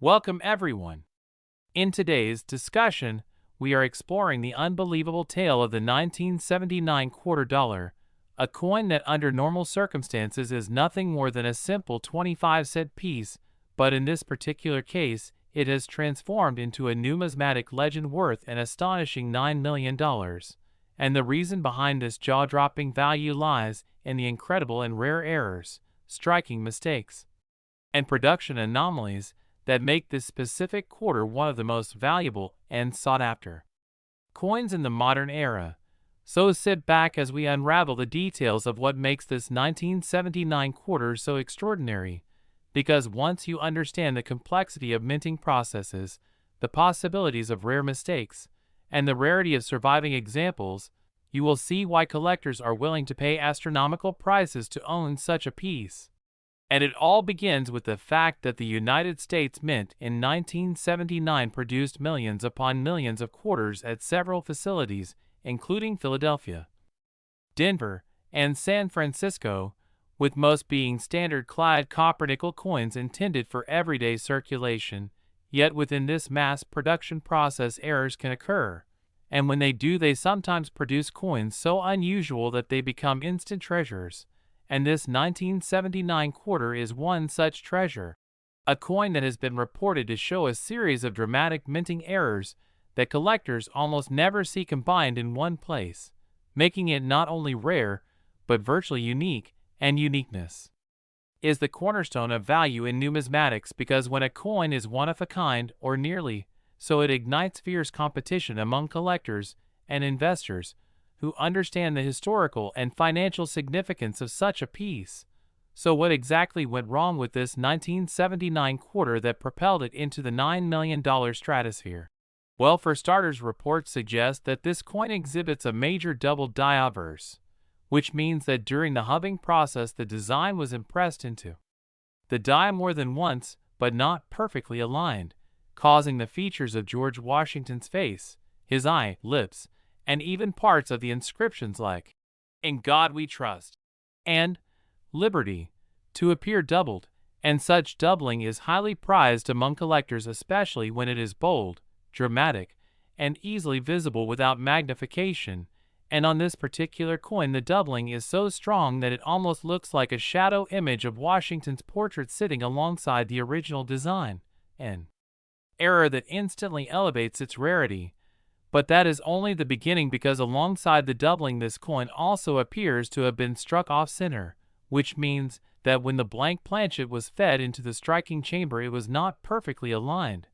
Welcome everyone. In today's discussion, we are exploring the unbelievable tale of the 1979 quarter dollar, a coin that under normal circumstances is nothing more than a simple 25-cent piece, but in this particular case, it has transformed into a numismatic legend worth an astonishing $9 million. And the reason behind this jaw-dropping value lies in the incredible and rare errors, striking mistakes, and production anomalies that make this specific quarter one of the most valuable and sought-after coins in the modern era. So sit back as we unravel the details of what makes this 1979 quarter so extraordinary, because once you understand the complexity of minting processes, the possibilities of rare mistakes, and the rarity of surviving examples, you will see why collectors are willing to pay astronomical prices to own such a piece. And it all begins with the fact that the United States Mint in 1979 produced millions upon millions of quarters at several facilities, including Philadelphia, Denver, and San Francisco, with most being standard-clad copper-nickel coins intended for everyday circulation. Yet within this mass production process errors can occur, and when they do, they sometimes produce coins so unusual that they become instant treasures. And this 1979 quarter is one such treasure, a coin that has been reported to show a series of dramatic minting errors that collectors almost never see combined in one place, making it not only rare, but virtually unique, and uniqueness is the cornerstone of value in numismatics, because when a coin is one of a kind, or nearly so, it ignites fierce competition among collectors and investors who understand the historical and financial significance of such a piece. So what exactly went wrong with this 1979 quarter that propelled it into the $9 million stratosphere? Well, for starters, reports suggest that this coin exhibits a major double die obverse, which means that during the hubbing process the design was impressed into the die more than once, but not perfectly aligned, causing the features of George Washington's face, his eye, lips, and even parts of the inscriptions like, "In God We Trust," and "Liberty," to appear doubled, and such doubling is highly prized among collectors, especially when it is bold, dramatic, and easily visible without magnification. And on this particular coin the doubling is so strong that it almost looks like a shadow image of Washington's portrait sitting alongside the original design, an error that instantly elevates its rarity. But that is only the beginning, because alongside the doubling this coin also appears to have been struck off-center, which means that when the blank planchet was fed into the striking chamber it was not perfectly aligned,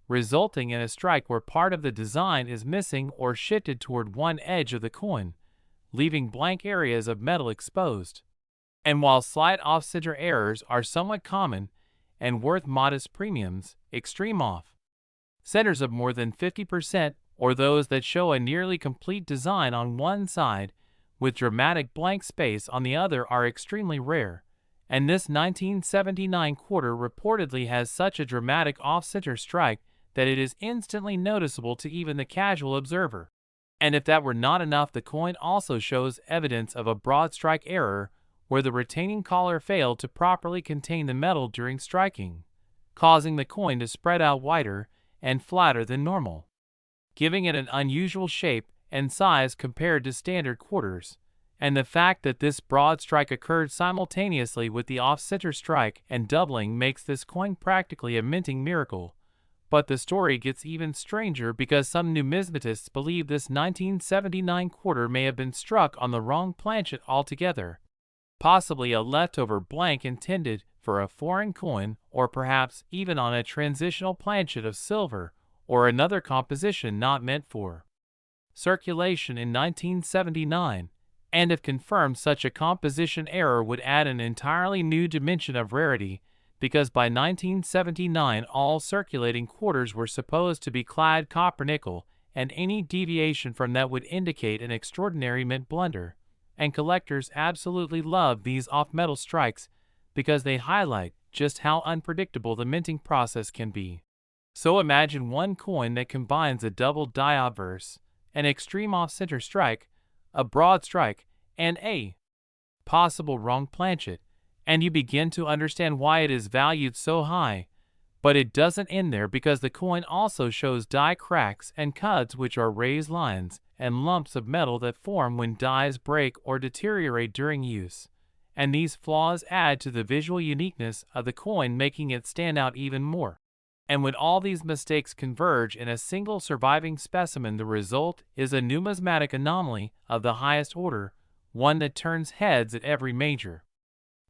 resulting in a strike where part of the design is missing or shifted toward one edge of the coin, leaving blank areas of metal exposed. And while slight off-center errors are somewhat common and worth modest premiums, extreme off-centers of more than 50%, or those that show a nearly complete design on one side with dramatic blank space on the other, are extremely rare, and this 1979 quarter reportedly has such a dramatic off-center strike that it is instantly noticeable to even the casual observer. And if that were not enough, the coin also shows evidence of a broad strike error, where the retaining collar failed to properly contain the metal during striking, causing the coin to spread out wider and flatter than normal, giving it an unusual shape and size compared to standard quarters. And the fact that this broad strike occurred simultaneously with the off-center strike and doubling makes this coin practically a minting miracle. But the story gets even stranger, because some numismatists believe this 1979 quarter may have been struck on the wrong planchet altogether, possibly a leftover blank intended for a foreign coin, or perhaps even on a transitional planchet of silver or another composition not meant for circulation in 1979, and if confirmed, such a composition error would add an entirely new dimension of rarity, because by 1979 all circulating quarters were supposed to be clad copper-nickel, and any deviation from that would indicate an extraordinary mint blunder. And collectors absolutely love these off-metal strikes, because they highlight just how unpredictable the minting process can be. So imagine one coin that combines a double die obverse, an extreme off-center strike, a broad strike, and a possible wrong planchet, and you begin to understand why it is valued so high. But it doesn't end there, because the coin also shows die cracks and cuts, which are raised lines and lumps of metal that form when dies break or deteriorate during use. And these flaws add to the visual uniqueness of the coin, making it stand out even more. And when all these mistakes converge in a single surviving specimen, the result is a numismatic anomaly of the highest order, one that turns heads at every major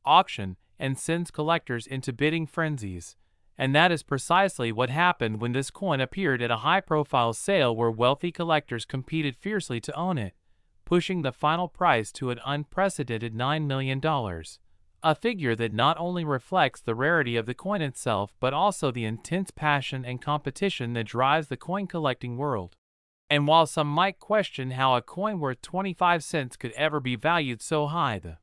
auction and sends collectors into bidding frenzies. And that is precisely what happened when this coin appeared at a high-profile sale where wealthy collectors competed fiercely to own it, pushing the final price to an unprecedented $9 million. A figure that not only reflects the rarity of the coin itself, but also the intense passion and competition that drives the coin collecting world. And while some might question how a coin worth 25 cents could ever be valued so high, the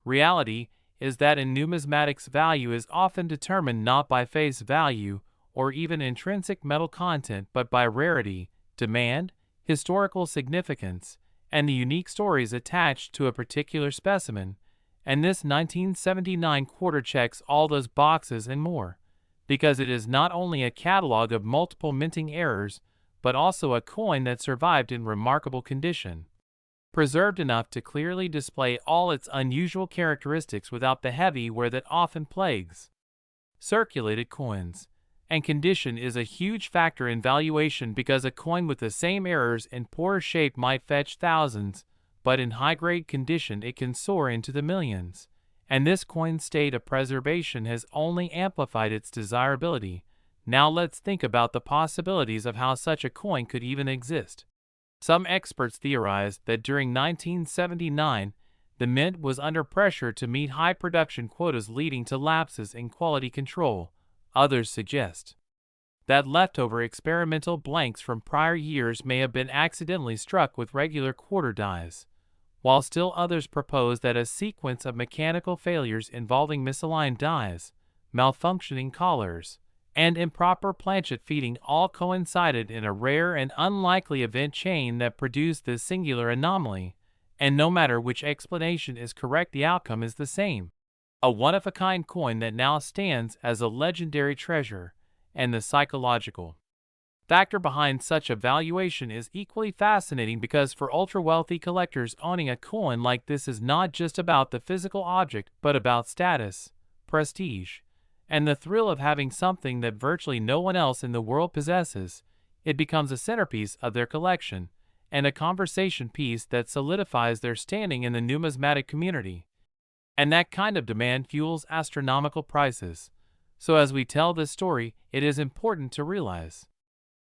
reality is that in numismatics, value is often determined not by face value or even intrinsic metal content, but by rarity, demand, historical significance, and the unique stories attached to a particular specimen. And this 1979 quarter checks all those boxes and more, because it is not only a catalog of multiple minting errors, but also a coin that survived in remarkable condition, preserved enough to clearly display all its unusual characteristics without the heavy wear that often plagues circulated coins. And condition is a huge factor in valuation, because a coin with the same errors in poorer shape might fetch thousands, but in high-grade condition it can soar into the millions. And this coin's state of preservation has only amplified its desirability. Now let's think about the possibilities of how such a coin could even exist. Some experts theorize that during 1979, the mint was under pressure to meet high production quotas, leading to lapses in quality control. Others suggest that leftover experimental blanks from prior years may have been accidentally struck with regular quarter dies, while still others propose that a sequence of mechanical failures involving misaligned dies, malfunctioning collars, and improper planchet feeding all coincided in a rare and unlikely event chain that produced this singular anomaly. And no matter which explanation is correct, the outcome is the same: a one-of-a-kind coin that now stands as a legendary treasure. And the psychological factor behind such a valuation is equally fascinating, because for ultra-wealthy collectors, owning a coin like this is not just about the physical object, but about status, prestige, and the thrill of having something that virtually no one else in the world possesses. It becomes a centerpiece of their collection, and a conversation piece that solidifies their standing in the numismatic community. And that kind of demand fuels astronomical prices. So as we tell this story, it is important to realize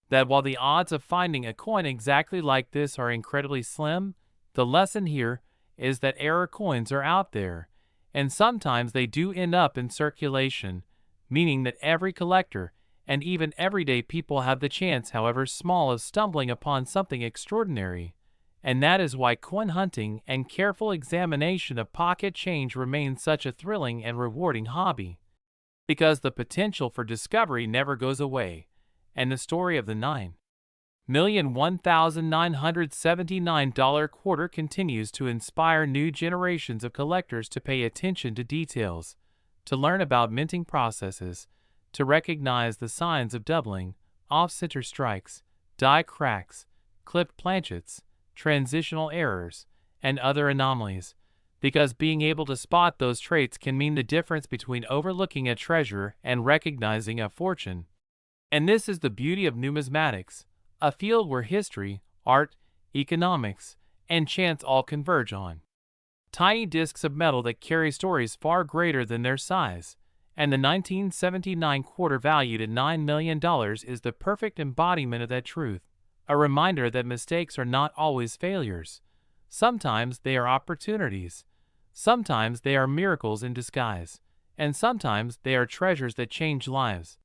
that while the odds of finding a coin exactly like this are incredibly slim, the lesson here is that error coins are out there, and sometimes they do end up in circulation, meaning that every collector and even everyday people have the chance, however small, of stumbling upon something extraordinary. And that is why coin hunting and careful examination of pocket change remains such a thrilling and rewarding hobby, because the potential for discovery never goes away. And the story of the $9,001,979 quarter continues to inspire new generations of collectors to pay attention to details, to learn about minting processes, to recognize the signs of doubling, off-center strikes, die cracks, clipped planchets, transitional errors, and other anomalies, because being able to spot those traits can mean the difference between overlooking a treasure and recognizing a fortune. And this is the beauty of numismatics, a field where history, art, economics, and chance all converge on tiny discs of metal that carry stories far greater than their size. And the 1979 quarter, valued at $9 million, is the perfect embodiment of that truth, a reminder that mistakes are not always failures. Sometimes they are opportunities, sometimes they are miracles in disguise, and sometimes they are treasures that change lives.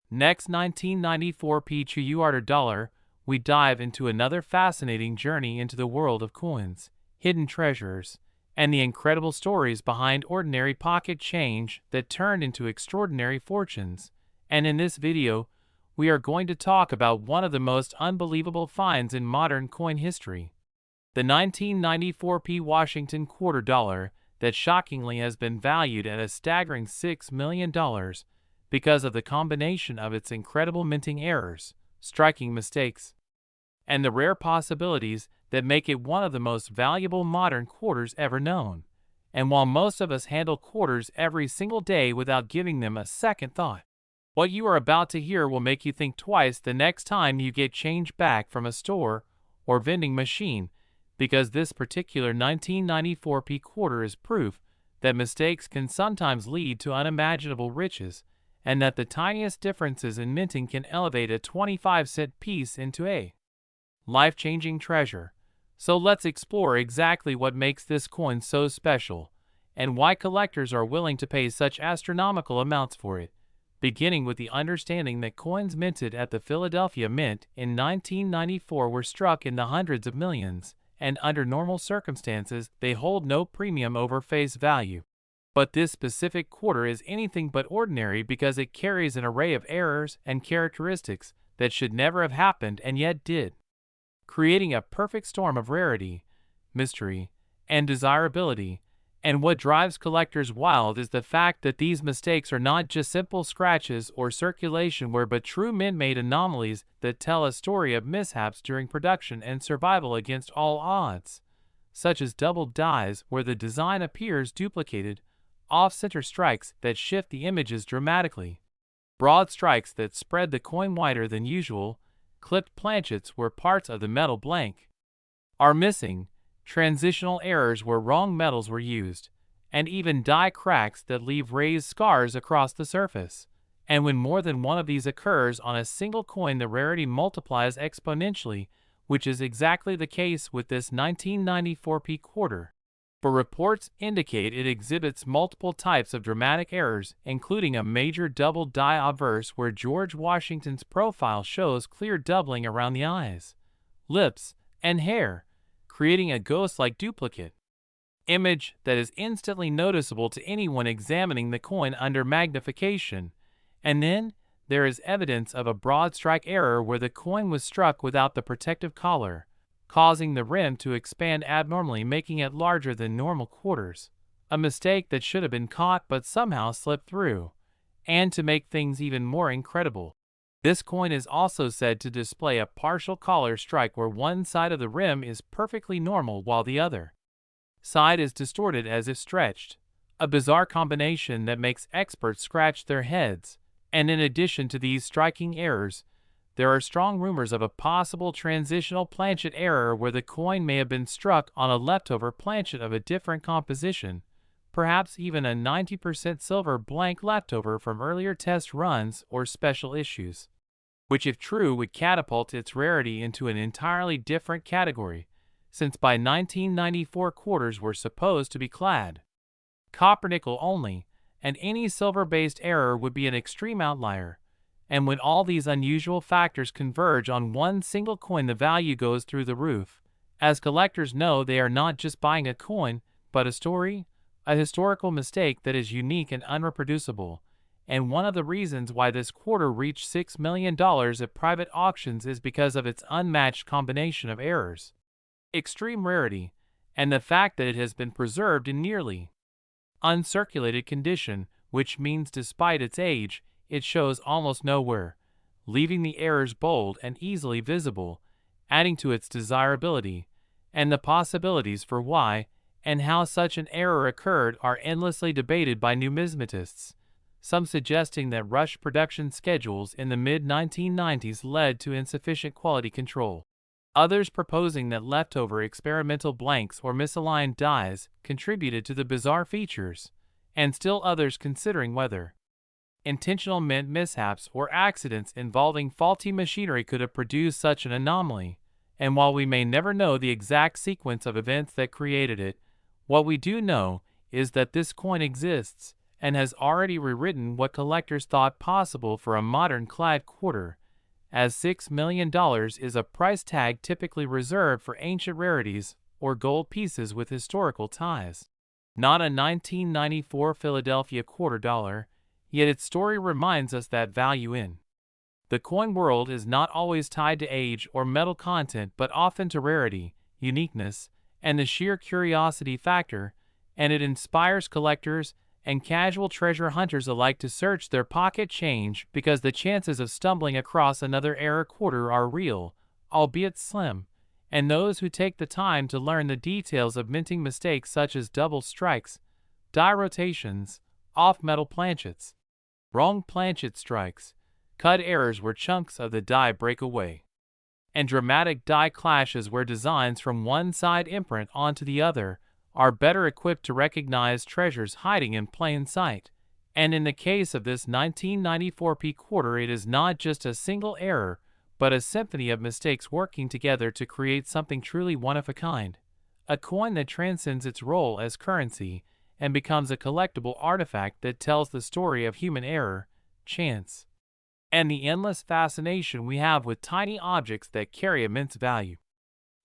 Next, 1994 PQR dollar, we dive into another fascinating journey into the world of coins, hidden treasures, and the incredible stories behind ordinary pocket change that turned into extraordinary fortunes. And in this video, we are going to talk about one of the most unbelievable finds in modern coin history, the 1994 Washington quarter dollar that shockingly has been valued at a staggering $6 million. because of the combination of its incredible minting errors, striking mistakes, and the rare possibilities that make it one of the most valuable modern quarters ever known. And while most of us handle quarters every single day without giving them a second thought, what you are about to hear will make you think twice the next time you get change back from a store or vending machine, because this particular 1994p quarter is proof that mistakes can sometimes lead to unimaginable riches, and that the tiniest differences in minting can elevate a 25-cent piece into a life-changing treasure. So let's explore exactly what makes this coin so special, and why collectors are willing to pay such astronomical amounts for it, beginning with the understanding that coins minted at the Philadelphia Mint in 1994 were struck in the hundreds of millions, and under normal circumstances they hold no premium over face value. But this specific quarter is anything but ordinary because it carries an array of errors and characteristics that should never have happened and yet did, creating a perfect storm of rarity, mystery, and desirability. And what drives collectors wild is the fact that these mistakes are not just simple scratches or circulation wear but true mint-made anomalies that tell a story of mishaps during production and survival against all odds, such as doubled dies where the design appears duplicated, off-center strikes that shift the images dramatically, broad strikes that spread the coin wider than usual, clipped planchets where parts of the metal blank are missing, transitional errors where wrong metals were used, and even die cracks that leave raised scars across the surface. And when more than one of these occurs on a single coin, the rarity multiplies exponentially, which is exactly the case with this 1994p quarter. For reports indicate it exhibits multiple types of dramatic errors, including a major double die obverse where George Washington's profile shows clear doubling around the eyes, lips, and hair, creating a ghost-like duplicate image that is instantly noticeable to anyone examining the coin under magnification. And then there is evidence of a broad strike error where the coin was struck without the protective collar, causing the rim to expand abnormally, making it larger than normal quarters, a mistake that should have been caught but somehow slipped through. And to make things even more incredible, this coin is also said to display a partial collar strike where one side of the rim is perfectly normal while the other side is distorted as if stretched, a bizarre combination that makes experts scratch their heads. And in addition to these striking errors, there are strong rumors of a possible transitional planchet error where the coin may have been struck on a leftover planchet of a different composition, perhaps even a 90% silver blank leftover from earlier test runs or special issues, which if true would catapult its rarity into an entirely different category, since by 1994 quarters were supposed to be clad copper-nickel only, and any silver-based error would be an extreme outlier. And when all these unusual factors converge on one single coin, the value goes through the roof, as collectors know they are not just buying a coin, but a story, a historical mistake that is unique and unreproducible. And one of the reasons why this quarter reached $6 million at private auctions is because of its unmatched combination of errors, extreme rarity, and the fact that it has been preserved in nearly uncirculated condition, which means despite its age, it shows almost nowhere, leaving the errors bold and easily visible, adding to its desirability. And the possibilities for why and how such an error occurred are endlessly debated by numismatists, some suggesting that rush production schedules in the mid-1990s led to insufficient quality control, others proposing that leftover experimental blanks or misaligned dies contributed to the bizarre features, and still others considering whether intentional mint mishaps or accidents involving faulty machinery could have produced such an anomaly. And while we may never know the exact sequence of events that created it, what we do know is that this coin exists and has already rewritten what collectors thought possible for a modern clad quarter, as $6 million is a price tag typically reserved for ancient rarities or gold pieces with historical ties. Not a 1994 Philadelphia quarter dollar, yet its story reminds us that value in the coin world is not always tied to age or metal content, but often to rarity, uniqueness, and the sheer curiosity factor, and it inspires collectors and casual treasure hunters alike to search their pocket change because the chances of stumbling across another error quarter are real, albeit slim, and those who take the time to learn the details of minting mistakes such as double strikes, die rotations, off-metal planchets, wrong planchet strikes, cut errors where chunks of the die break away, and dramatic die clashes where designs from one side imprint onto the other, are better equipped to recognize treasures hiding in plain sight. And in the case of this 1994 P quarter, it is not just a single error, but a symphony of mistakes working together to create something truly one of a kind. A coin that transcends its role as currency and becomes a collectible artifact that tells the story of human error, chance, and the endless fascination we have with tiny objects that carry immense value.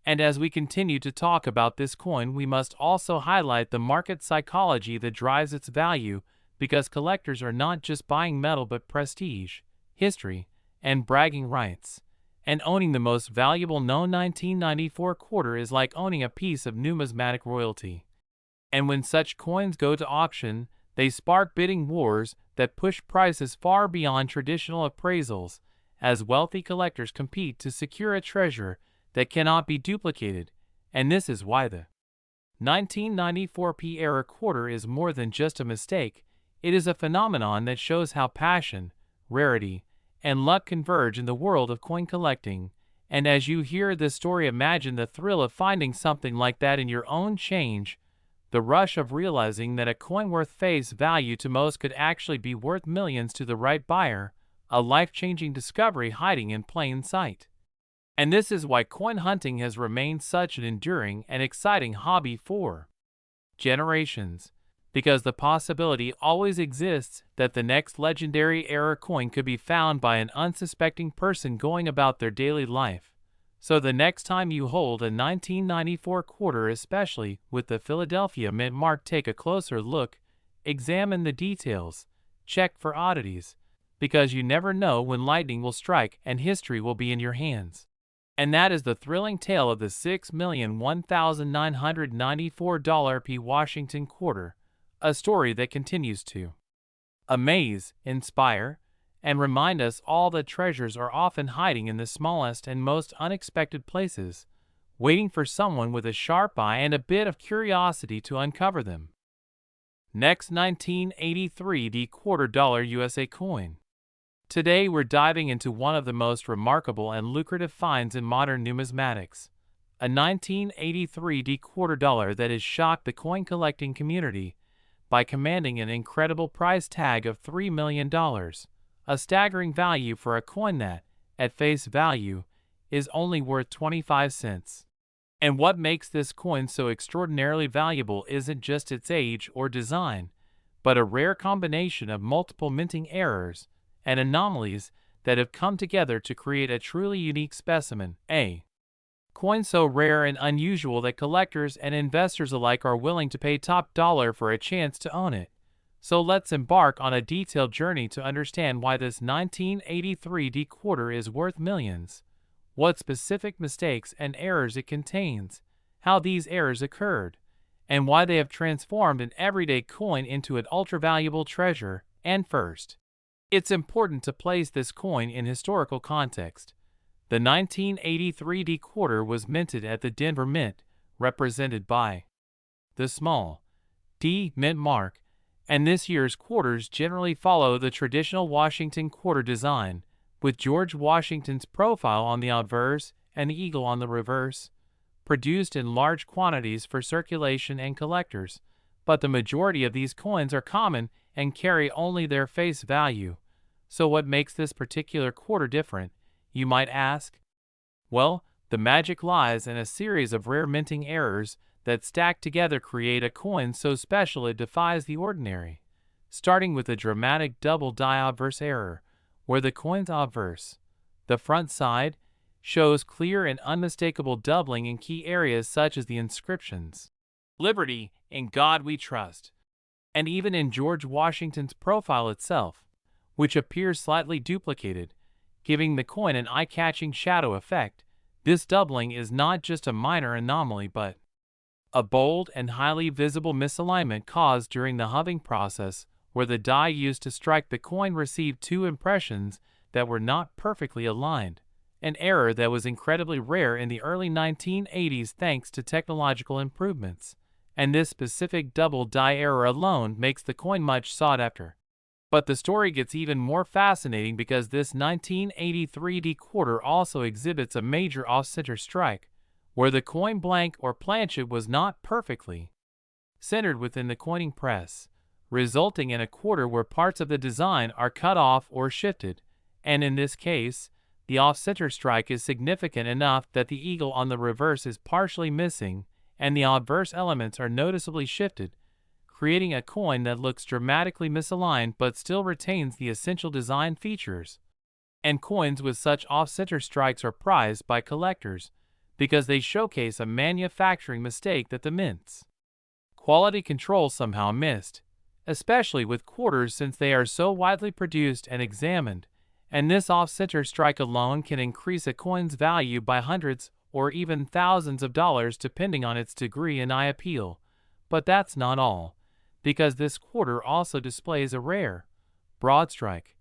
And as we continue to talk about this coin, we must also highlight the market psychology that drives its value, because collectors are not just buying metal but prestige, history, and bragging rights. And owning the most valuable known 1994 quarter is like owning a piece of numismatic royalty. And when such coins go to auction, they spark bidding wars that push prices far beyond traditional appraisals, as wealthy collectors compete to secure a treasure that cannot be duplicated. And this is why the 1994 P error quarter is more than just a mistake. It is a phenomenon that shows how passion, rarity, and luck converge in the world of coin collecting. And as you hear this story, imagine the thrill of finding something like that in your own change, the rush of realizing that a coin worth face value to most could actually be worth millions to the right buyer, a life-changing discovery hiding in plain sight. And this is why coin hunting has remained such an enduring and exciting hobby for generations, because the possibility always exists that the next legendary error coin could be found by an unsuspecting person going about their daily life. So the next time you hold a 1994 quarter, especially with the Philadelphia Mint mark, take a closer look, examine the details, check for oddities, because you never know when lightning will strike and history will be in your hands. And that is the thrilling tale of the $6,001,994 P Washington quarter, a story that continues to amaze, inspire, and remind us all that treasures are often hiding in the smallest and most unexpected places, waiting for someone with a sharp eye and a bit of curiosity to uncover them. Next, 1983 D quarter dollar USA coin. Today we're diving into one of the most remarkable and lucrative finds in modern numismatics, a 1983 D quarter dollar that has shocked the coin collecting community by commanding an incredible price tag of $3 million, a staggering value for a coin that, at face value, is only worth 25 cents. And what makes this coin so extraordinarily valuable isn't just its age or design, but a rare combination of multiple minting errors and anomalies that have come together to create a truly unique specimen, a coin so rare and unusual that collectors and investors alike are willing to pay top dollar for a chance to own it. So let's embark on a detailed journey to understand why this 1983 D quarter is worth millions, what specific mistakes and errors it contains, how these errors occurred, and why they have transformed an everyday coin into an ultra-valuable treasure. And first, it's important to place this coin in historical context. The 1983 D quarter was minted at the Denver Mint, represented by the small D mint mark, and this year's quarters generally follow the traditional Washington quarter design, with George Washington's profile on the obverse and the eagle on the reverse, produced in large quantities for circulation and collectors. But the majority of these coins are common and carry only their face value. So what makes this particular quarter different, you might ask? Well, the magic lies in a series of rare minting errors that stacked together create a coin so special it defies the ordinary. Starting with a dramatic double die obverse error, where the coin's obverse, the front side, shows clear and unmistakable doubling in key areas such as the inscriptions, "Liberty, in God we trust," and even in George Washington's profile itself, which appears slightly duplicated, giving the coin an eye-catching shadow effect. This doubling is not just a minor anomaly but a bold and highly visible misalignment caused during the hoving process, where the die used to strike the coin received two impressions that were not perfectly aligned, an error that was incredibly rare in the early 1980s thanks to technological improvements, and this specific double die error alone makes the coin much sought after. But the story gets even more fascinating because this 1983 D quarter also exhibits a major off-center strike, where the coin blank or planchet was not perfectly centered within the coining press, resulting in a quarter where parts of the design are cut off or shifted, and in this case, the off-center strike is significant enough that the eagle on the reverse is partially missing and the obverse elements are noticeably shifted, creating a coin that looks dramatically misaligned but still retains the essential design features. And coins with such off-center strikes are prized by collectors because they showcase a manufacturing mistake that the mint's quality control somehow missed, especially with quarters since they are so widely produced and examined, and this off-center strike alone can increase a coin's value by hundreds or even thousands of dollars depending on its degree and eye appeal. But that's not all, because this quarter also displays a rare broad strike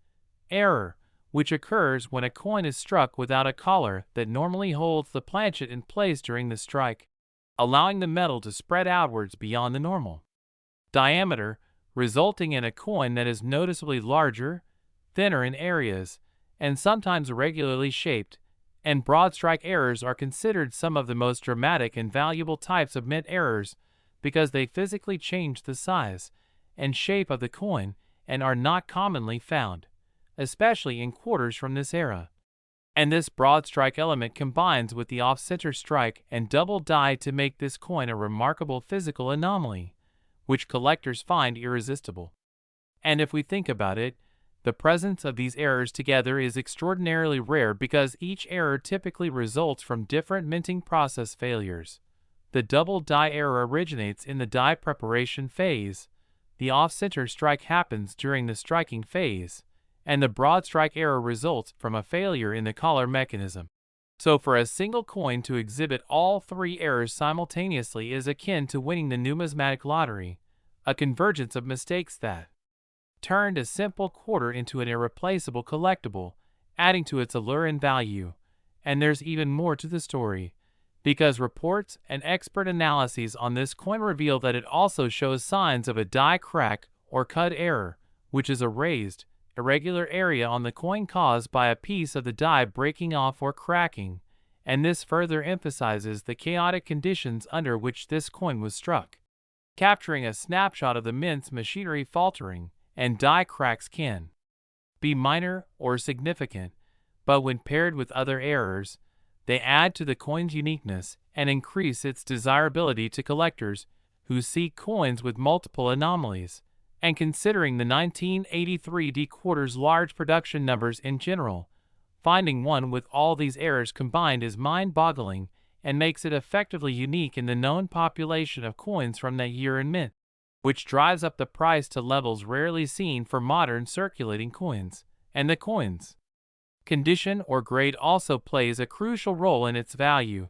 error, which occurs when a coin is struck without a collar that normally holds the planchet in place during the strike, allowing the metal to spread outwards beyond the normal diameter, resulting in a coin that is noticeably larger, thinner in areas, and sometimes irregularly shaped, and broad strike errors are considered some of the most dramatic and valuable types of mint errors because they physically change the size and shape of the coin and are not commonly found, especially in quarters from this era. And this broad strike element combines with the off-center strike and double die to make this coin a remarkable physical anomaly, which collectors find irresistible. And if we think about it, the presence of these errors together is extraordinarily rare because each error typically results from different minting process failures. The double die error originates in the die preparation phase, the off-center strike happens during the striking phase, and the broad strike error results from a failure in the collar mechanism. So for a single coin to exhibit all three errors simultaneously is akin to winning the numismatic lottery, a convergence of mistakes that turned a simple quarter into an irreplaceable collectible, adding to its allure and value. And there's even more to the story, because reports and expert analyses on this coin reveal that it also shows signs of a die crack or cut error, which is a raised, irregular area on the coin caused by a piece of the die breaking off or cracking, and this further emphasizes the chaotic conditions under which this coin was struck. Capturing a snapshot of the mint's machinery faltering, and die cracks can be minor or significant, but when paired with other errors, they add to the coin's uniqueness and increase its desirability to collectors who seek coins with multiple anomalies. And considering the 1983 D quarter's large production numbers in general, finding one with all these errors combined is mind-boggling and makes it effectively unique in the known population of coins from that year in mint, which drives up the price to levels rarely seen for modern circulating coins. And the coin's condition or grade also plays a crucial role in its value,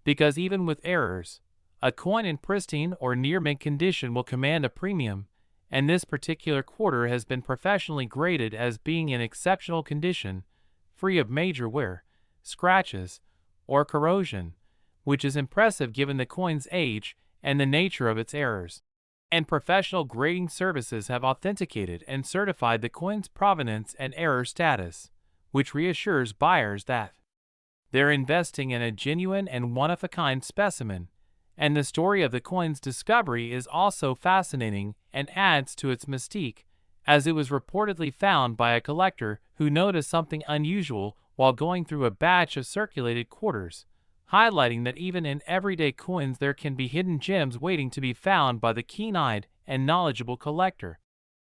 because even with errors, a coin in pristine or near mint condition will command a premium, and this particular quarter has been professionally graded as being in exceptional condition, free of major wear, scratches, or corrosion, which is impressive given the coin's age and the nature of its errors. And professional grading services have authenticated and certified the coin's provenance and error status, which reassures buyers that they're investing in a genuine and one-of-a-kind specimen. And the story of the coin's discovery is also fascinating and adds to its mystique, as it was reportedly found by a collector who noticed something unusual while going through a batch of circulated quarters, highlighting that even in everyday coins there can be hidden gems waiting to be found by the keen-eyed and knowledgeable collector.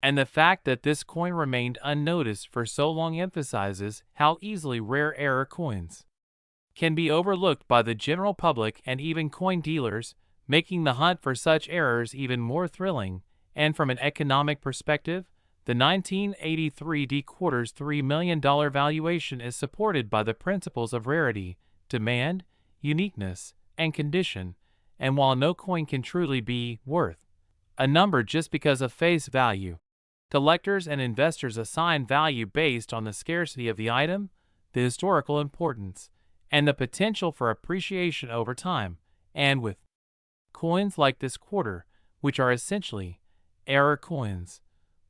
And the fact that this coin remained unnoticed for so long emphasizes how easily rare error coins can be overlooked by the general public and even coin dealers, making the hunt for such errors even more thrilling. And from an economic perspective, the 1983 D quarter's $3 million valuation is supported by the principles of rarity, demand, uniqueness, and condition, and while no coin can truly be worth a number just because of face value, collectors and investors assign value based on the scarcity of the item, the historical importance, and the potential for appreciation over time. And with coins like this quarter, which are essentially error coins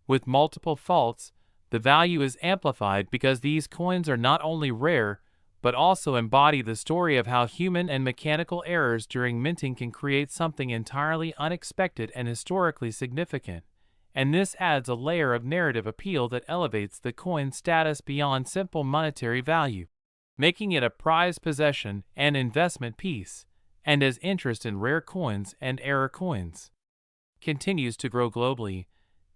with multiple faults, the value is amplified because these coins are not only rare, but also embody the story of how human and mechanical errors during minting can create something entirely unexpected and historically significant. And this adds a layer of narrative appeal that elevates the coin's status beyond simple monetary value, making it a prized possession and investment piece. And as interest in rare coins and error coins continues to grow globally,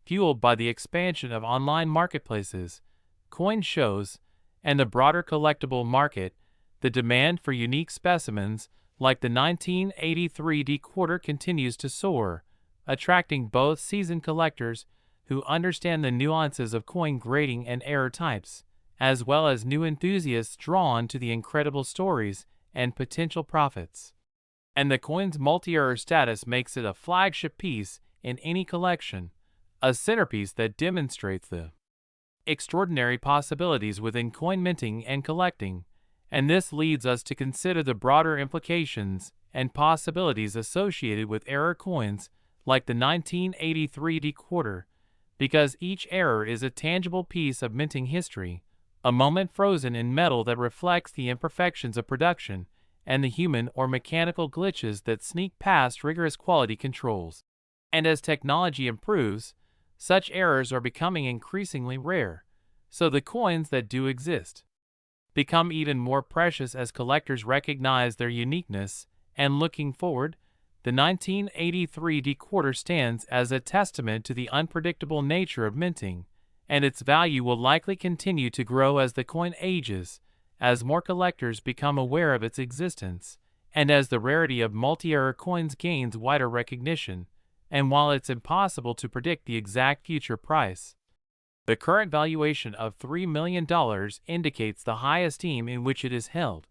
fueled by the expansion of online marketplaces, coin shows, and the broader collectible market, the demand for unique specimens like the 1983 D quarter continues to soar, attracting both seasoned collectors who understand the nuances of coin grading and error types, as well as new enthusiasts drawn to the incredible stories and potential profits. And the coin's multi-error status makes it a flagship piece in any collection, a centerpiece that demonstrates the extraordinary possibilities within coin minting and collecting. And this leads us to consider the broader implications and possibilities associated with error coins like the 1983 D quarter, because each error is a tangible piece of minting history, a moment frozen in metal that reflects the imperfections of production and the human or mechanical glitches that sneak past rigorous quality controls. And as technology improves, such errors are becoming increasingly rare, so the coins that do exist become even more precious as collectors recognize their uniqueness. And looking forward, the 1983 D quarter stands as a testament to the unpredictable nature of minting, and its value will likely continue to grow as the coin ages, as more collectors become aware of its existence, and as the rarity of multi-error coins gains wider recognition. And while it's impossible to predict the exact future price, the current valuation of $3 million indicates the high esteem in which it is held.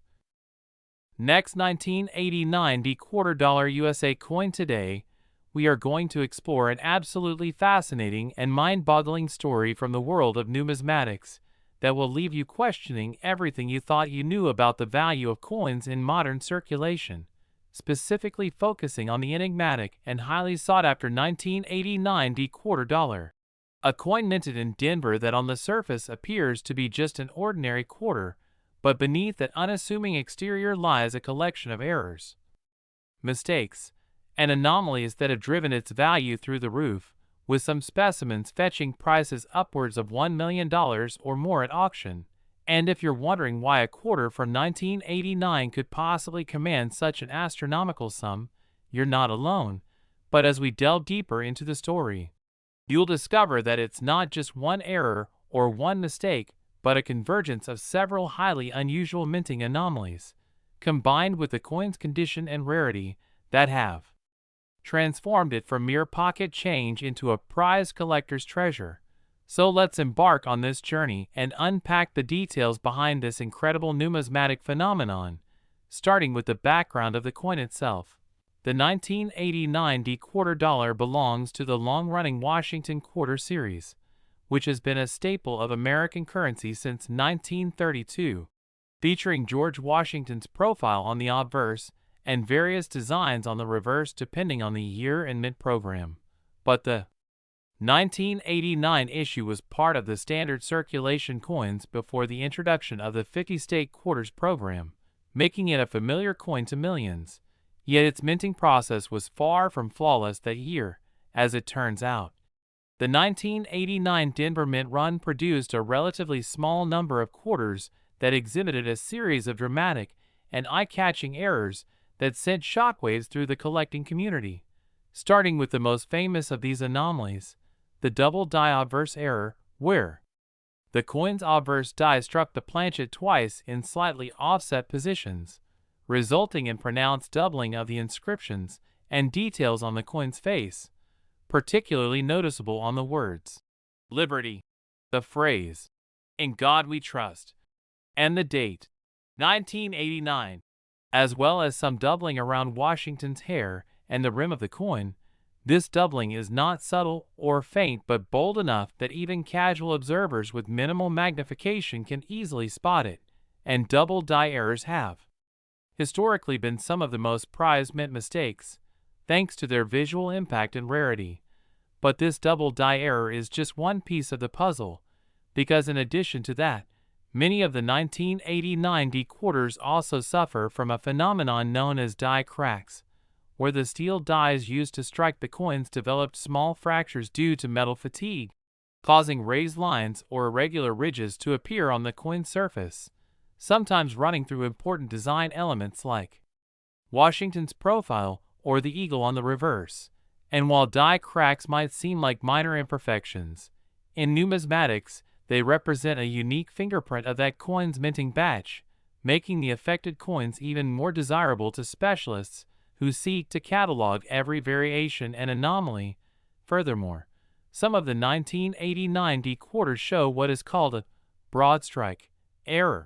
Next, 1989 D quarter dollar USA coin. Today, we are going to explore an absolutely fascinating and mind-boggling story from the world of numismatics that will leave you questioning everything you thought you knew about the value of coins in modern circulation, specifically focusing on the enigmatic and highly sought-after 1989 D quarter dollar, a coin minted in Denver that on the surface appears to be just an ordinary quarter, but beneath that unassuming exterior lies a collection of errors, mistakes, and anomalies that have driven its value through the roof, with some specimens fetching prices upwards of $1 million or more at auction. And if you're wondering why a quarter from 1989 could possibly command such an astronomical sum, you're not alone. But as we delve deeper into the story, you'll discover that it's not just one error or one mistake, but a convergence of several highly unusual minting anomalies, combined with the coin's condition and rarity, that have transformed it from mere pocket change into a prized collector's treasure. So let's embark on this journey and unpack the details behind this incredible numismatic phenomenon, starting with the background of the coin itself. The 1989 D quarter dollar belongs to the long-running Washington quarter series, which has been a staple of American currency since 1932, featuring George Washington's profile on the obverse and various designs on the reverse depending on the year and mint program. But the 1989 issue was part of the standard circulation coins before the introduction of the 50-state quarters program, making it a familiar coin to millions. Yet its minting process was far from flawless that year, as it turns out. The 1989 Denver Mint run produced a relatively small number of quarters that exhibited a series of dramatic and eye-catching errors that sent shockwaves through the collecting community. Starting with the most famous of these anomalies, the double die obverse error, where the coin's obverse die struck the planchet twice in slightly offset positions, resulting in pronounced doubling of the inscriptions and details on the coin's face, particularly noticeable on the words "Liberty," the phrase "In God We Trust," and the date 1989. as well as some doubling around Washington's hair and the rim of the coin. This doubling is not subtle or faint but bold enough that even casual observers with minimal magnification can easily spot it, and double die errors have historically been some of the most prized mint mistakes, thanks to their visual impact and rarity. But this double die error is just one piece of the puzzle, because in addition to that, many of the 1989 D quarters also suffer from a phenomenon known as die cracks, where the steel dies used to strike the coins developed small fractures due to metal fatigue, causing raised lines or irregular ridges to appear on the coin surface, sometimes running through important design elements like Washington's profile or the eagle on the reverse. And while die cracks might seem like minor imperfections, in numismatics they represent a unique fingerprint of that coin's minting batch, making the affected coins even more desirable to specialists who seek to catalog every variation and anomaly. Furthermore, some of the 1989 D quarters show what is called a broad strike error,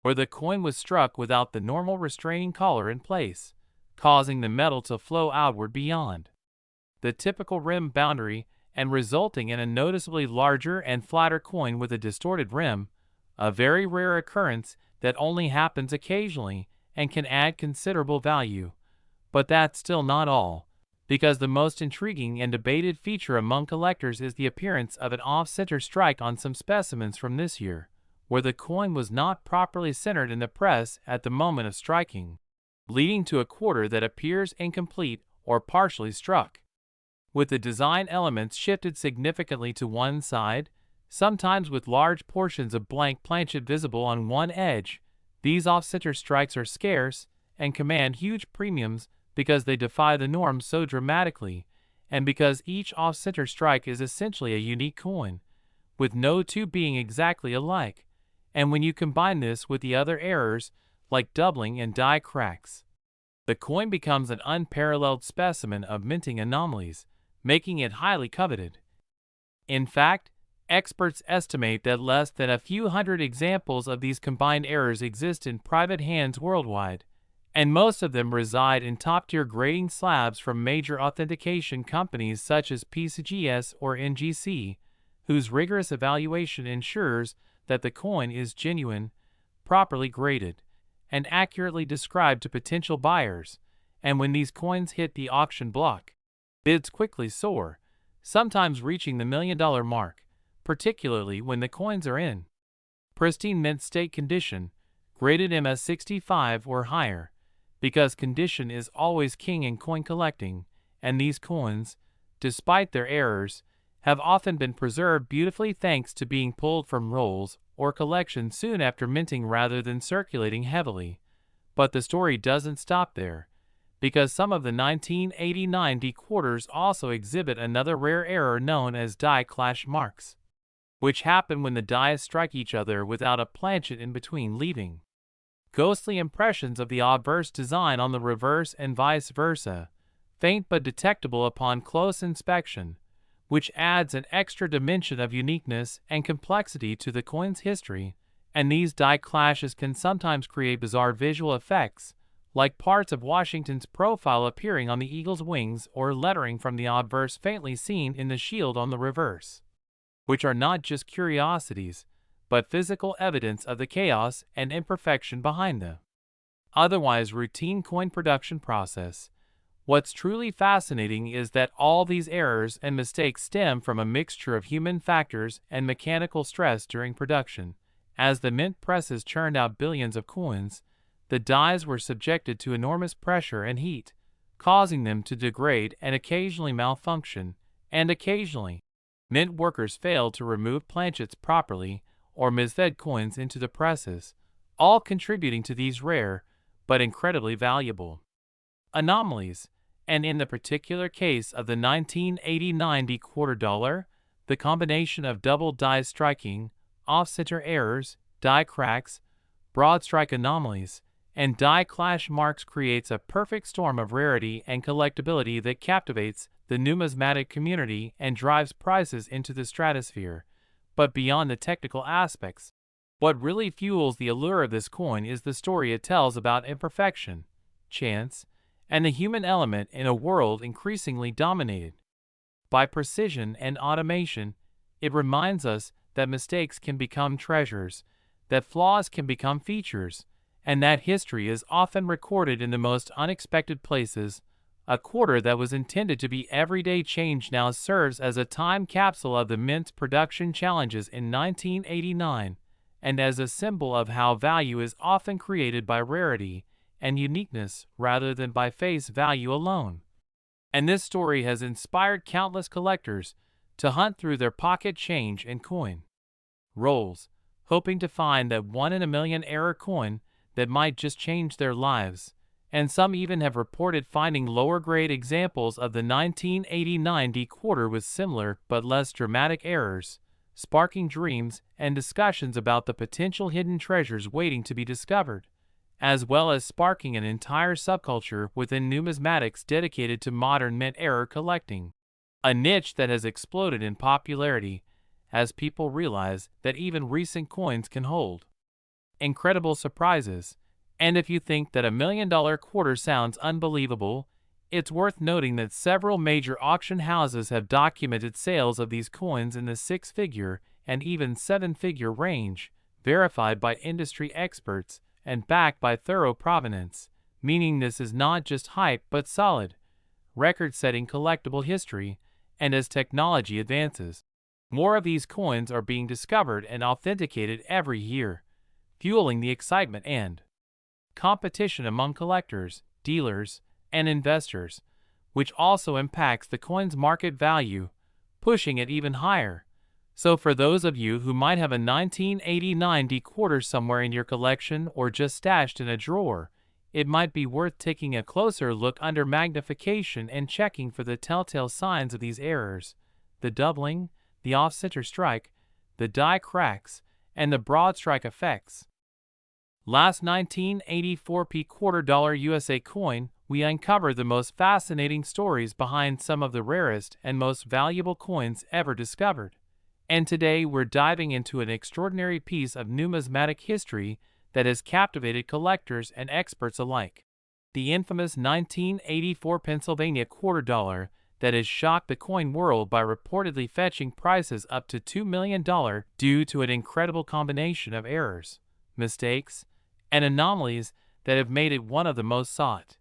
where the coin was struck without the normal restraining collar in place, causing the metal to flow outward beyond the typical rim boundary and resulting in a noticeably larger and flatter coin with a distorted rim, a very rare occurrence that only happens occasionally and can add considerable value. But that's still not all, because the most intriguing and debated feature among collectors is the appearance of an off-center strike on some specimens from this year, where the coin was not properly centered in the press at the moment of striking, leading to a quarter that appears incomplete or partially struck, with the design elements shifted significantly to one side, sometimes with large portions of blank planchet visible on one edge. These off-center strikes are scarce and command huge premiums because they defy the norm so dramatically, and because each off-center strike is essentially a unique coin, with no two being exactly alike. And when you combine this with the other errors, like doubling and die cracks, the coin becomes an unparalleled specimen of minting anomalies, making it highly coveted. In fact, experts estimate that less than a few hundred examples of these combined errors exist in private hands worldwide, and most of them reside in top-tier grading slabs from major authentication companies such as PCGS or NGC, whose rigorous evaluation ensures that the coin is genuine, properly graded, and accurately described to potential buyers. And when these coins hit the auction block, bids quickly soar, sometimes reaching the $1 million mark, particularly when the coins are in pristine mint state condition, graded MS65 or higher, because condition is always king in coin collecting, and these coins, despite their errors, have often been preserved beautifully thanks to being pulled from rolls or collections soon after minting rather than circulating heavily. But the story doesn't stop there, because some of the 1989 D quarters also exhibit another rare error known as die clash marks, which happen when the dies strike each other without a planchet in between, leaving ghostly impressions of the obverse design on the reverse and vice versa, faint but detectable upon close inspection, which adds an extra dimension of uniqueness and complexity to the coin's history. And these die clashes can sometimes create bizarre visual effects, like parts of Washington's profile appearing on the eagle's wings or lettering from the obverse faintly seen in the shield on the reverse, which are not just curiosities, but physical evidence of the chaos and imperfection behind the otherwise routine coin production process. What's truly fascinating is that all these errors and mistakes stem from a mixture of human factors and mechanical stress during production. As the mint presses churned out billions of coins, the dies were subjected to enormous pressure and heat, causing them to degrade and occasionally malfunction, and occasionally, mint workers failed to remove planchets properly or misfed coins into the presses, all contributing to these rare, but incredibly valuable anomalies. And in the particular case of the 1989 D quarter dollar, the combination of double die striking, off-center errors, die cracks, broad strike anomalies, and die clash marks creates a perfect storm of rarity and collectability that captivates the numismatic community and drives prices into the stratosphere. But beyond the technical aspects, What really fuels the allure of this coin is the story it tells about imperfection, chance, and the human element in a world increasingly dominated by precision and automation. It reminds us that mistakes can become treasures, that flaws can become features, and that history is often recorded in the most unexpected places. A quarter that was intended to be everyday change now serves as a time capsule of the mint production challenges in 1989, and as a symbol of how value is often created by rarity and uniqueness rather than by face value alone. And this story has inspired countless collectors to hunt through their pocket change and coin rolls, hoping to find that one-in-a-million error coin that might just change their lives. And some even have reported finding lower-grade examples of the 1989 D quarter with similar but less dramatic errors, sparking dreams and discussions about the potential hidden treasures waiting to be discovered, as well as sparking an entire subculture within numismatics dedicated to modern mint error collecting, a niche that has exploded in popularity as people realize that even recent coins can hold incredible surprises. And if you think that $1 million quarter sounds unbelievable, it's worth noting that several major auction houses have documented sales of these coins in the six-figure and even seven-figure range, verified by industry experts and backed by thorough provenance, meaning this is not just hype but solid, record-setting collectible history. And as technology advances, more of these coins are being discovered and authenticated every year, fueling the excitement and competition among collectors, dealers, and investors, which also impacts the coin's market value, pushing it even higher. So for those of you who might have a 1989 D quarter somewhere in your collection or just stashed in a drawer, it might be worth taking a closer look under magnification and checking for the telltale signs of these errors: the doubling, the off-center strike, the die cracks, and the broad strike effects. Last 1984 P quarter dollar USA coin, we uncovered the most fascinating stories behind some of the rarest and most valuable coins ever discovered. And today we're diving into an extraordinary piece of numismatic history that has captivated collectors and experts alike. The infamous 1984 Pennsylvania quarter dollar that has shocked the coin world by reportedly fetching prices up to $2 million due to an incredible combination of errors, mistakes, and anomalies that have made it one of the most sought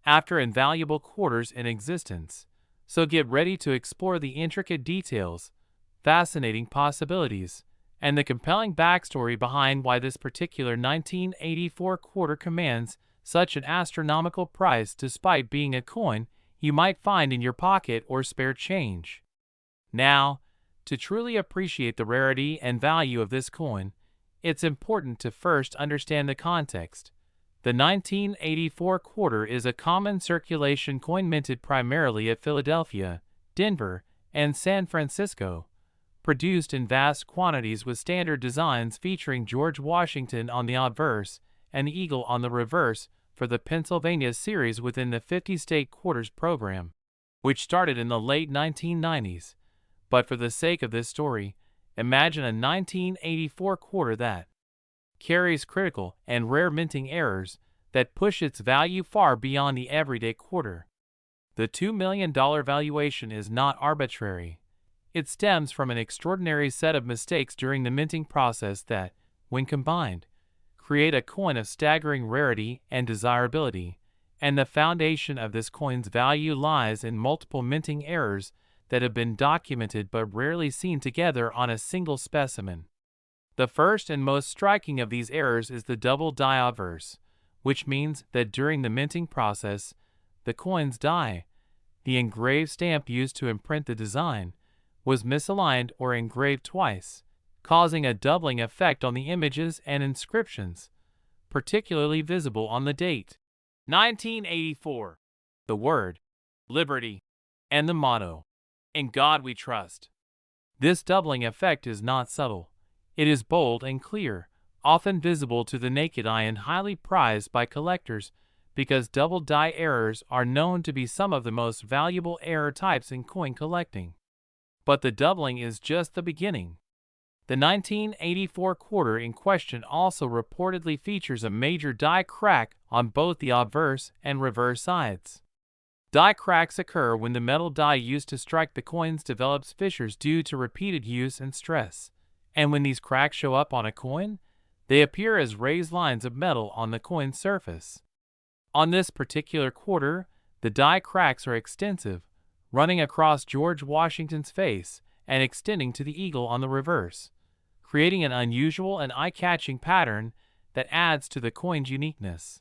after invaluable quarters in existence. So get ready to explore the intricate details, fascinating possibilities, and the compelling backstory behind why this particular 1984 quarter commands such an astronomical price despite being a coin you might find in your pocket or spare change. Now, to truly appreciate the rarity and value of this coin, it's important to first understand the context. The 1984 quarter is a common circulation coin minted primarily at Philadelphia, Denver, and San Francisco, produced in vast quantities with standard designs featuring George Washington on the obverse and the eagle on the reverse for the Pennsylvania series within the 50-state quarters program, which started in the late 1990s. But for the sake of this story, imagine a 1984 quarter that carries critical and rare minting errors that push its value far beyond the everyday quarter. The $2 million valuation is not arbitrary. It stems from an extraordinary set of mistakes during the minting process that, when combined, create a coin of staggering rarity and desirability. And the foundation of this coin's value lies in multiple minting errors that have been documented but rarely seen together on a single specimen. The first and most striking of these errors is the double die obverse, which means that during the minting process, the coin's die, the engraved stamp used to imprint the design, was misaligned or engraved twice, causing a doubling effect on the images and inscriptions, particularly visible on the date 1984, the word liberty, and the motto, "In God We Trust." This doubling effect is not subtle. It is bold and clear, often visible to the naked eye and highly prized by collectors because double die errors are known to be some of the most valuable error types in coin collecting. But the doubling is just the beginning. The 1984 quarter in question also reportedly features a major die crack on both the obverse and reverse sides. Die cracks occur when the metal die used to strike the coins develops fissures due to repeated use and stress, and when these cracks show up on a coin, they appear as raised lines of metal on the coin's surface. On this particular quarter, the die cracks are extensive, running across George Washington's face and extending to the eagle on the reverse, creating an unusual and eye-catching pattern that adds to the coin's uniqueness.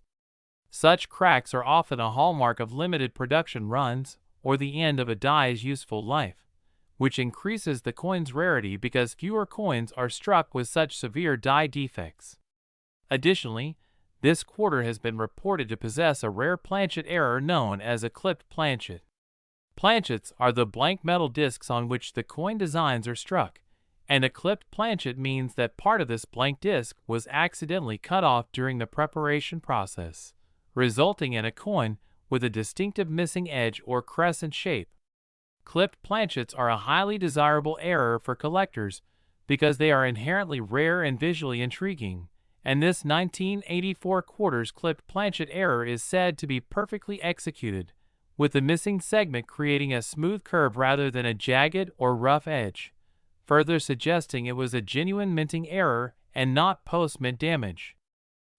Such cracks are often a hallmark of limited production runs or the end of a die's useful life, which increases the coin's rarity because fewer coins are struck with such severe die defects. Additionally, this quarter has been reported to possess a rare planchet error known as a clipped planchet. Planchets are the blank metal discs on which the coin designs are struck, and a clipped planchet means that part of this blank disc was accidentally cut off during the preparation process, resulting in a coin with a distinctive missing edge or crescent shape. Clipped planchets are a highly desirable error for collectors because they are inherently rare and visually intriguing, and this 1984 quarter's clipped planchet error is said to be perfectly executed, with the missing segment creating a smooth curve rather than a jagged or rough edge, further suggesting it was a genuine minting error and not post-mint damage.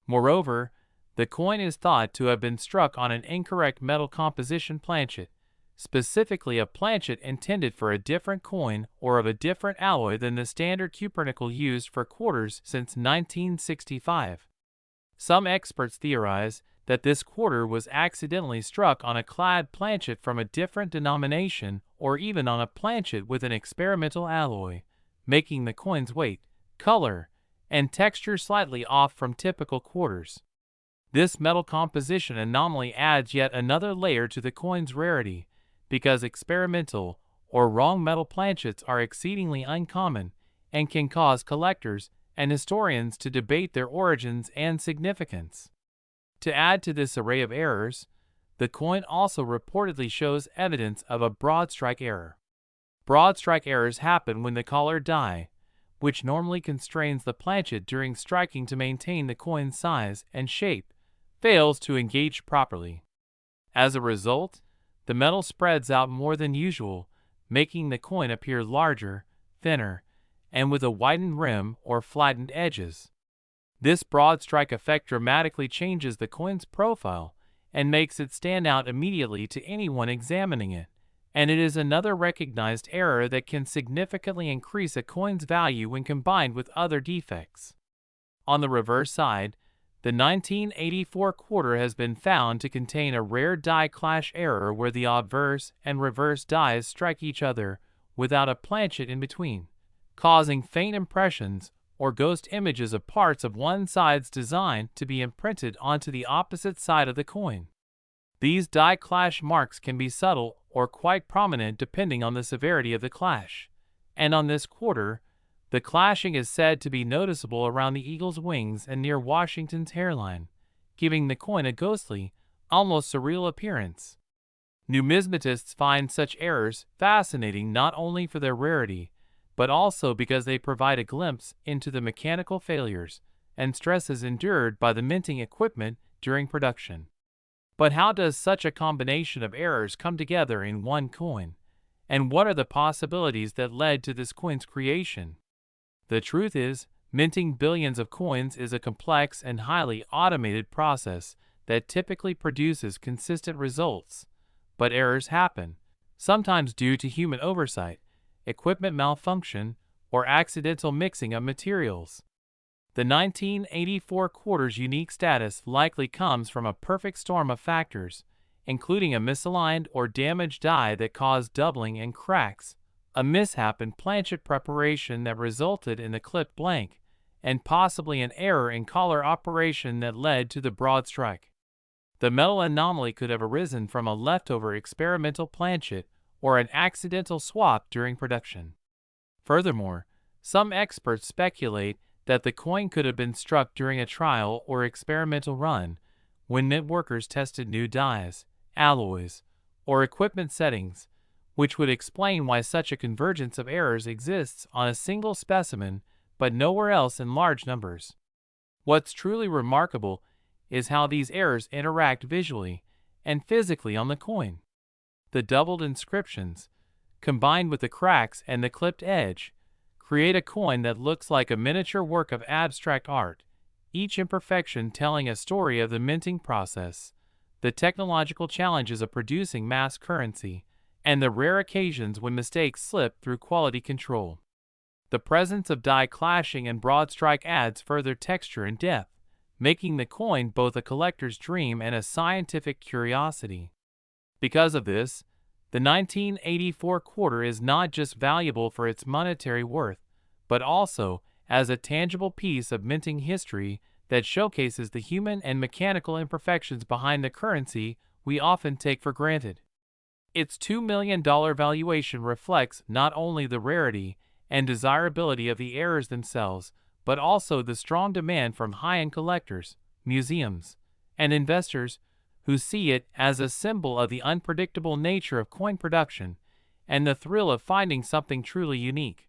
Moreover, the coin is thought to have been struck on an incorrect metal composition planchet, specifically a planchet intended for a different coin or of a different alloy than the standard cupronickel used for quarters since 1965. Some experts theorize that this quarter was accidentally struck on a clad planchet from a different denomination or even on a planchet with an experimental alloy, making the coin's weight, color, and texture slightly off from typical quarters. This metal composition anomaly adds yet another layer to the coin's rarity, because experimental or wrong metal planchets are exceedingly uncommon and can cause collectors and historians to debate their origins and significance. To add to this array of errors, the coin also reportedly shows evidence of a broad strike error. Broad strike errors happen when the collar die, which normally constrains the planchet during striking to maintain the coin's size and shape, fails to engage properly. As a result, the metal spreads out more than usual, making the coin appear larger, thinner, and with a widened rim or flattened edges. This broad strike effect dramatically changes the coin's profile and makes it stand out immediately to anyone examining it, and it is another recognized error that can significantly increase a coin's value when combined with other defects. On the reverse side, the 1984 quarter has been found to contain a rare die clash error where the obverse and reverse dies strike each other without a planchet in between, causing faint impressions or ghost images of parts of one side's design to be imprinted onto the opposite side of the coin. These die clash marks can be subtle or quite prominent depending on the severity of the clash, and on this quarter, the clashing is said to be noticeable around the eagle's wings and near Washington's hairline, giving the coin a ghostly, almost surreal appearance. Numismatists find such errors fascinating not only for their rarity, but also because they provide a glimpse into the mechanical failures and stresses endured by the minting equipment during production. But how does such a combination of errors come together in one coin? And what are the possibilities that led to this coin's creation? The truth is, minting billions of coins is a complex and highly automated process that typically produces consistent results. But errors happen, sometimes due to human oversight, equipment malfunction, or accidental mixing of materials. The 1984 quarter's unique status likely comes from a perfect storm of factors, including a misaligned or damaged die that caused doubling and cracks, a mishap in planchet preparation that resulted in the clipped blank, and possibly an error in collar operation that led to the broad strike. The metal anomaly could have arisen from a leftover experimental planchet or an accidental swap during production. Furthermore, some experts speculate that the coin could have been struck during a trial or experimental run when mint workers tested new dies, alloys, or equipment settings, which would explain why such a convergence of errors exists on a single specimen but nowhere else in large numbers. What's truly remarkable is how these errors interact visually and physically on the coin. The doubled inscriptions, combined with the cracks and the clipped edge, create a coin that looks like a miniature work of abstract art, each imperfection telling a story of the minting process, the technological challenges of producing mass currency, and the rare occasions when mistakes slip through quality control. The presence of die clashing and broad strike adds further texture and depth, making the coin both a collector's dream and a scientific curiosity. Because of this, the 1984 quarter is not just valuable for its monetary worth, but also as a tangible piece of minting history that showcases the human and mechanical imperfections behind the currency we often take for granted. Its $2 million valuation reflects not only the rarity and desirability of the errors themselves, but also the strong demand from high-end collectors, museums, and investors who see it as a symbol of the unpredictable nature of coin production and the thrill of finding something truly unique.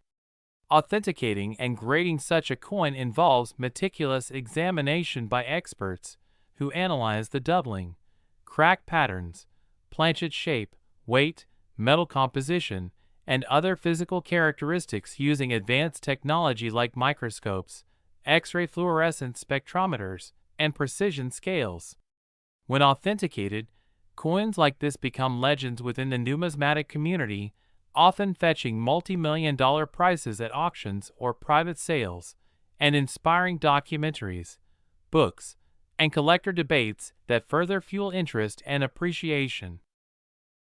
Authenticating and grading such a coin involves meticulous examination by experts who analyze the doubling, crack patterns, planchet shape, weight, metal composition, and other physical characteristics using advanced technology like microscopes, X-ray fluorescence spectrometers, and precision scales. When authenticated, coins like this become legends within the numismatic community, often fetching multi-million-dollar prices at auctions or private sales, and inspiring documentaries, books, and collector debates that further fuel interest and appreciation.